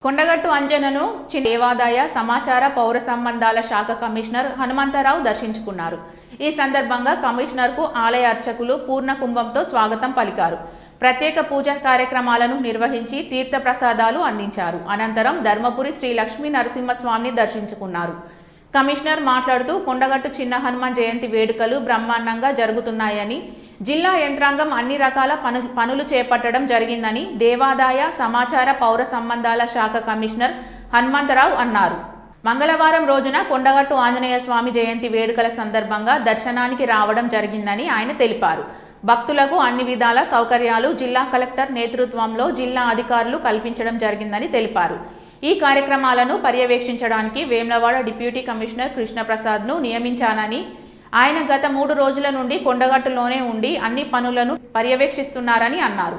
కొండగట్టు అంజనను దేవాదాయ సమాచార పౌర సంబంధాల శాఖ కమిషనర్ హనుమంతరావు దర్శించుకున్నారు. ఈ సందర్భంగా కమిషనర్కు ఆలయ అర్చకులు పూర్ణ కుంభంతో స్వాగతం పలికారు. ప్రత్యేక పూజా కార్యక్రమాలను నిర్వహించి తీర్థ ప్రసాదాలు అందించారు. అనంతరం ధర్మపురి శ్రీ లక్ష్మీ నరసింహస్వామిని దర్శించుకున్నారు. కమిషనర్ మాట్లాడుతూ కొండగట్టు చిన్న హనుమాన్ జయంతి వేడుకలు బ్రహ్మాండంగా జరుగుతున్నాయని, జిల్లా యంత్రాంగం అన్ని రకాల పనులు చేపట్టడం జరిగిందని దేవాదాయ సమాచార పౌర సంబంధాల శాఖ కమిషనర్ హనుమంతరావు అన్నారు. మంగళవారం రోజున కొండగట్టు ఆంజనేయ స్వామి జయంతి వేడుకల సందర్భంగా దర్శనానికి రావడం జరిగిందని ఆయన తెలిపారు. భక్తులకు అన్ని విధాల సౌకర్యాలు జిల్లా కలెక్టర్ నేతృత్వంలో జిల్లా అధికారులు కల్పించడం జరిగిందని తెలిపారు. ఈ కార్యక్రమాలను పర్యవేక్షించడానికి వేములవాడ డిప్యూటీ కమిషనర్ కృష్ణప్రసాద్ను నియమించానని, ఆయన గత 3 రోజుల నుండి కొండగట్టులోనే ఉండి అన్ని పనులను పర్యవేక్షిస్తున్నారని అన్నారు.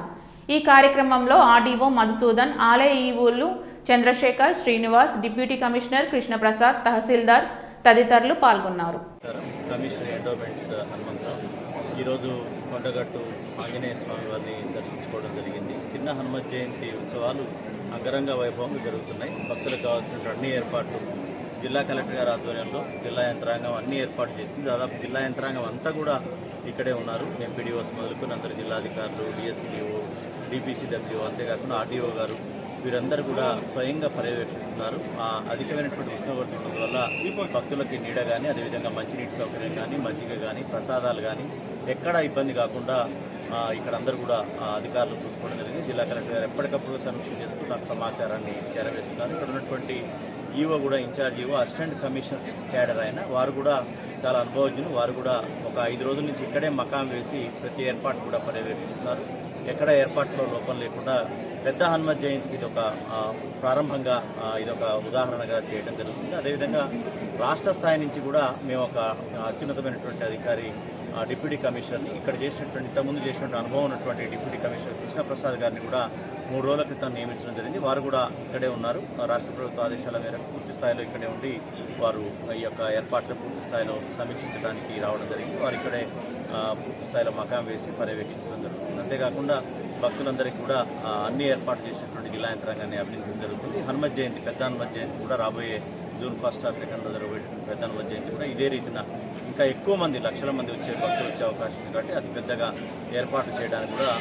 ఈ కార్యక్రమంలో ఆర్డీఓ మధుసూదన్, ఆలయ ఈవోలు చంద్రశేఖర్, శ్రీనివాస్, డిప్యూటీ కమిషనర్ కృష్ణప్రసాద్, తహసీల్దార్ తదితరులు పాల్గొన్నారు. ఈరోజు కొండగట్టు ఆంజనేయ స్వామి వారిని దర్శించుకోవడం జరిగింది. చిన్న హనుమత్ జయంతి ఉత్సవాలు అంగరంగ వైభవంగా జరుగుతున్నాయి. భక్తులకు కావాల్సిన అన్ని ఏర్పాట్లు జిల్లా కలెక్టర్ గారి ఆధ్వర్యంలో జిల్లా యంత్రాంగం అన్ని ఏర్పాటు చేసింది. దాదాపు జిల్లా యంత్రాంగం అంతా కూడా ఇక్కడే ఉన్నారు. ఎంపీడీఓస్ మొదలుకొని అందరు జిల్లాధికారులు, డిఎస్పీఓ, డిపిసిడబ్ల్యూ, అంతేకాకుండా ఆర్డీఓ గారు వీరందరూ కూడా స్వయంగా పర్యవేక్షిస్తున్నారు. అధికమైనటువంటి ఉష్ణోగ్రత వల్ల భక్తులకి నీడ కానీ, అదేవిధంగా మంచినీటి సౌకర్యం కానీ, మజ్జిగ కానీ, ప్రసాదాలు కానీ ఎక్కడా ఇబ్బంది కాకుండా ఇక్కడ అందరూ కూడా అధికారులు చూసుకోవడం జరిగింది. జిల్లా కలెక్టర్ గారు ఎప్పటికప్పుడు సమీక్ష చేస్తూ నాకు సమాచారాన్ని చేరవేస్తున్నారు. ఇక్కడ ఉన్నటువంటి ఈవో కూడా, incharge EO, assistant commissioner cadre అయిన వారు కూడా చాలా అనుభవజ్ఞులు. వారు కూడా ఒక 5 రోజుల నుంచి ఇక్కడే మకాం వేసి ప్రతి ఏర్పాటు కూడా పర్యవేక్షిస్తున్నారు. ఎక్కడ ఏర్పాట్లో లోపం లేకుండా పెద్ద హనుమత్ జయంతికి ఇది ఒక ప్రారంభంగా, ఇదొక ఉదాహరణగా చేయడం జరుగుతుంది. అదేవిధంగా రాష్ట్ర స్థాయి నుంచి కూడా మేము ఒక అత్యున్నతమైనటువంటి అధికారి, డిప్యూటీ కమిషనర్ని ఇక్కడ చేసినటువంటి, ఇంతకుముందు చేసినటువంటి అనుభవం ఉన్నటువంటి డిప్యూటీ కమిషనర్ కృష్ణప్రసాద్ గారిని కూడా 3 రోజుల క్రితం నియమించడం జరిగింది. వారు కూడా ఇక్కడే ఉన్నారు. రాష్ట్ర ప్రభుత్వ ఆదేశాల మేరకు పూర్తి స్థాయిలో ఇక్కడే ఉండి వారు ఈ యొక్క ఏర్పాట్లు పూర్తి స్థాయిలో సమీక్షించడానికి రావడం జరిగింది. వారు ఇక్కడే పూర్తి స్థాయిలో మకాం వేసి పర్యవేక్షించడం జరుగుతుంది. అంతేకాకుండా భక్తులందరికీ కూడా అన్ని ఏర్పాట్లు చేసినటువంటి జిల్లా యంత్రాంగాన్ని అభినందించడం జరుగుతుంది. హనుమత్ జయంతి, పెద్ద హనుమత్ జయంతి కూడా రాబోయే జూన్ 1 or 2 జరగబోయే పెద్ద హనుమత్ జయంతి కూడా ఇదే రీతిన ఇంకా ఎక్కువ మంది, లక్షల మంది భక్తులు వచ్చే అవకాశం ఉంది. కాబట్టి అతి పెద్దగా ఏర్పాట్లు చేయడానికి కూడా